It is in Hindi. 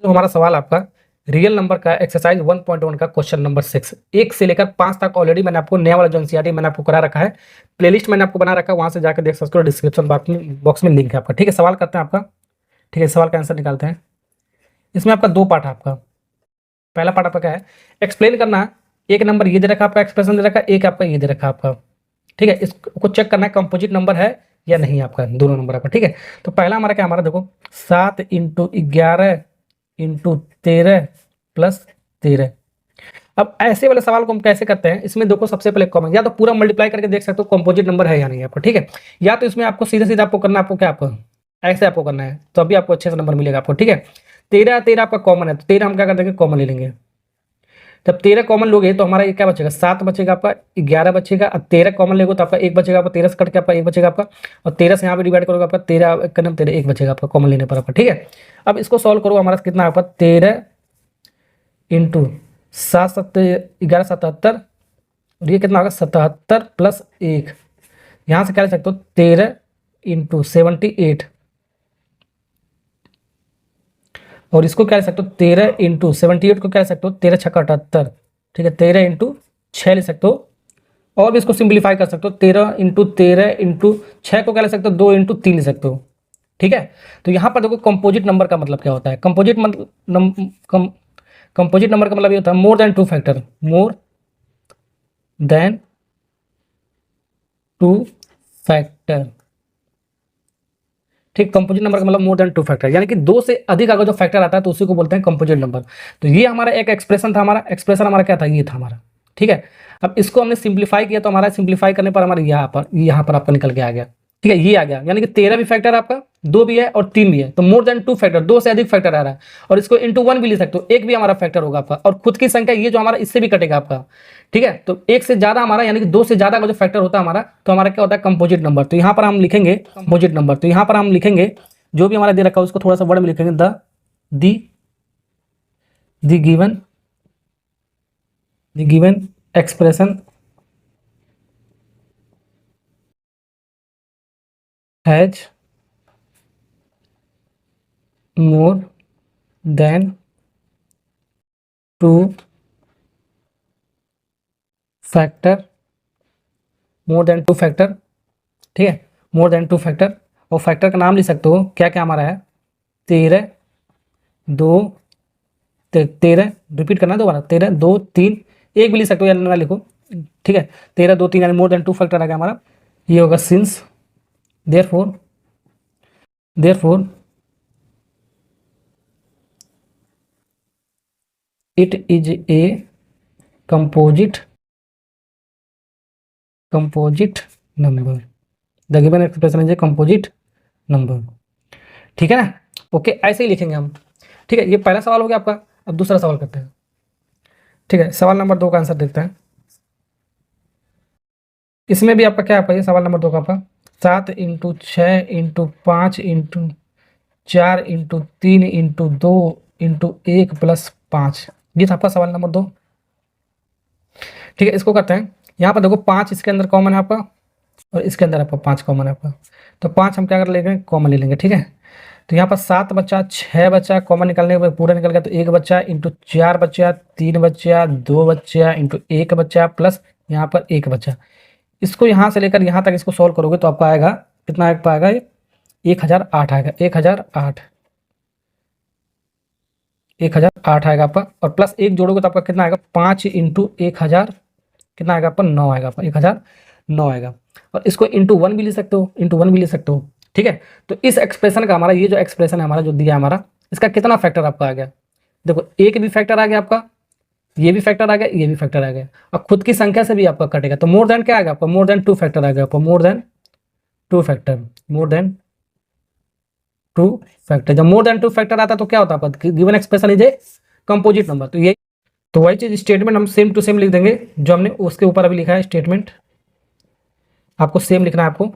तो हमारा सवाल आपका रियल नंबर का एक्सरसाइज 1.1 का क्वेश्चन नंबर 6 1 से लेकर 5 तक ऑलरेडी मैंने आपको नया वाला जो एनसीईआरटी मैंने आपको करा रखा है, प्लेलिस्ट मैंने आपको बना रखा है, वहां से जाकर देख सकते हो, डिस्क्रिप्शन बॉक्स में लिंक है आपका। ठीक है, सवाल करते हैं आपका। ठीक है, सवाल का आंसर निकालते हैं। इसमें आपका दो पार्ट है आपका। पहला पार्ट आपका क्या है, एक्सप्लेन करना। एक नंबर ये दे रखा आपका, एक्सप्रेशन दे रखा, एक आपका ये दे रखा आपका। ठीक है, इसको चेक करना है कंपोजिट नंबर है या नहीं आपका, दोनों नंबर आपका। ठीक है, तो पहला हमारा क्या, हमारा देखो 7 इंटू 11 इंटू 13 प्लस 13। अब ऐसे वाले सवाल को हम कैसे करते हैं, इसमें देखो सबसे पहले कॉमन, या तो पूरा मल्टीप्लाई करके देख सकते हो कंपोजिट नंबर है या नहीं आपको। ठीक है, या तो इसमें आपको सीधे सीधे आपको करना, आपको क्या, आपको ऐसे आपको करना है, तो अभी आपको अच्छे से नंबर मिलेगा आपको। ठीक है, 13 13 आपका कॉमन है, तो 13 हम क्या कर देंगे, कॉमन ले लेंगे। जब 13 कॉमन लोगे तो हमारा ये क्या बचेगा, 7 बचेगा आपका, 11 बचेगा। अब 13 कॉमन लेगो तो आपका 1 बचेगा आपका, 13 से कट के आपका 1 बचेगा आपका, और 13 से यहाँ पे डिवाइड करोगे आपका 13 कदम 13 1 बचेगा आपका कॉमन लेने पर आपका। ठीक है, अब इसको सॉल्व करो, हमारा कितना आपका 13 इंटू 7 7 11 77, और ये कितना होगा 77 प्लस 1। यहाँ से क्या लिख सकते हो 13 इंटू 78, और इसको क्या लिख सकते हो 13 इंटू 78 को क्या लिख सकते हो 13 छक्का 78। ठीक है, 13 इंटू 6 लिख सकते हो, और भी इसको सिंप्लीफाई कर सकते हो, 13 इंटू 13 इंटू 6 को क्या लिख सकते हो 2 इंटू 3 लिख सकते हो। ठीक है, तो यहाँ पर देखो कंपोजिट नंबर का मतलब क्या होता है, कंपोजिट कंपोजिट नंबर का मतलब ये होता है more than two factor, more than two factor. ठीक, कंपोजिट नंबर का मतलब मोर देन टू फैक्टर, यानी कि दो से अधिक अगर जो फैक्टर आता है तो उसी को बोलते हैं कंपोजिट नंबर। तो ये हमारा एक एक्सप्रेशन था, हमारा एक्सप्रेशन हमारा क्या था, ये था हमारा। ठीक है, अब इसको हमने सिंप्लीफाई किया, तो हमारा सिंप्लीफाई करने पर हमारे यहाँ पर आपका निकल के आ गया। ठीक है, ये आ गया, यानी कि 13 भी फैक्टर आपका, 2 भी है और 3 भी है, तो मोर देन टू फैक्टर, 2 से अधिक फैक्टर आ रहा है। और इसको इंटू 1 भी ले सकते हो, एक भी हमारा फैक्टर होगा आपका, और खुद की संख्या ये जो हमारा इससे भी कटेगा आपका। ठीक है, तो एक से ज्यादा हमारा, यानी कि 2 से ज्यादा का जो फैक्टर होता है हमारा, तो हमारा क्या होता है कंपोजिट नंबर। तो यहाँ पर हम लिखेंगे कंपोजिट नंबर, तो यहाँ पर हम लिखेंगे जो भी हमारा दे रखा है उसको थोड़ा सा वर्ड में लिखेंगे, the given expression has more than two factor, more than two factor. ठीक है, मोर देन टू फैक्टर, और फैक्टर का नाम लिख सकते हो, क्या क्या हमारा है 13 2 13, रिपीट करना दोबारा, 13 2 3, एक भी लिख सकते हो या ना लिखो। ठीक है, 13 2 3 यानी मोर देन टू फैक्टर आ गया हमारा, ये होगा since therefore it is a composite number, the given expression is a composite number. ठीक है ना, ओके, ऐसे ही लिखेंगे हम। ठीक है, ये पहला सवाल हो गया आपका। अब दूसरा सवाल करते हैं। ठीक है, सवाल नंबर 2 का आंसर देखते हैं। इसमें भी आपका क्या आपका, ये सवाल नंबर 2 का आपका 7 into 6 into 5 into 4 into 3 into 2 into 1 plus 5, ये था आपका सवाल नंबर 2। ठीक है, इसको करते हैं। यहाँ पर देखो 5 इसके अंदर कॉमन है आपका, और इसके अंदर आपका 5 कॉमन है आपका, तो 5 हम क्या कर लेंगे, कॉमन ले लेंगे। ठीक है, तो यहाँ पर 7 बचा, 6 बचा, कॉमन निकालने के बाद पूरा निकल गया, तो 1 बचा इंटू 4 बचा, 3 बचा, 2 बचा इंटू 1 बचा, प्लस यहाँ पर 1 बचा। इसको यहाँ से लेकर यहाँ तक इसको सॉल्व करोगे तो आपका आएगा कितना, एक पाएगा 1008 आएगा, 1008 आएगा आपका, और प्लस 1 जोड़ोगे तो आपका कितना आएगा 5 इंटू 1000, कितना आएगा आपका 9 आएगा आपका, 1009 आएगा। और इसको इंटू 1 भी ले सकते हो, इंटू 1 भी ले सकते हो। ठीक है, तो इस एक्सप्रेशन का हमारा, ये जो एक्सप्रेशन है हमारा जो दिया हमारा, इसका कितना फैक्टर आपका आ गया, देखो एक भी फैक्टर आ गया आपका, ये भी फैक्टर आ गया, ये भी फैक्टर आ गया, और खुद की संख्या से भी आपका कटेगा, तो मोर देन क्या आएगा आपका, मोर देन टू फैक्टर आ गया आपका, मोर देन टू फैक्टर। जब मोर देन टू फैक्टर आता है तो क्या होता है आपका, given expression is a composite number. तो ये, तो वही चीज स्टेटमेंट हम सेम टू सेम लिख देंगे जो हमने उसके ऊपर अभी लिखा है स्टेटमेंट, आपको सेम लिखना है आपको।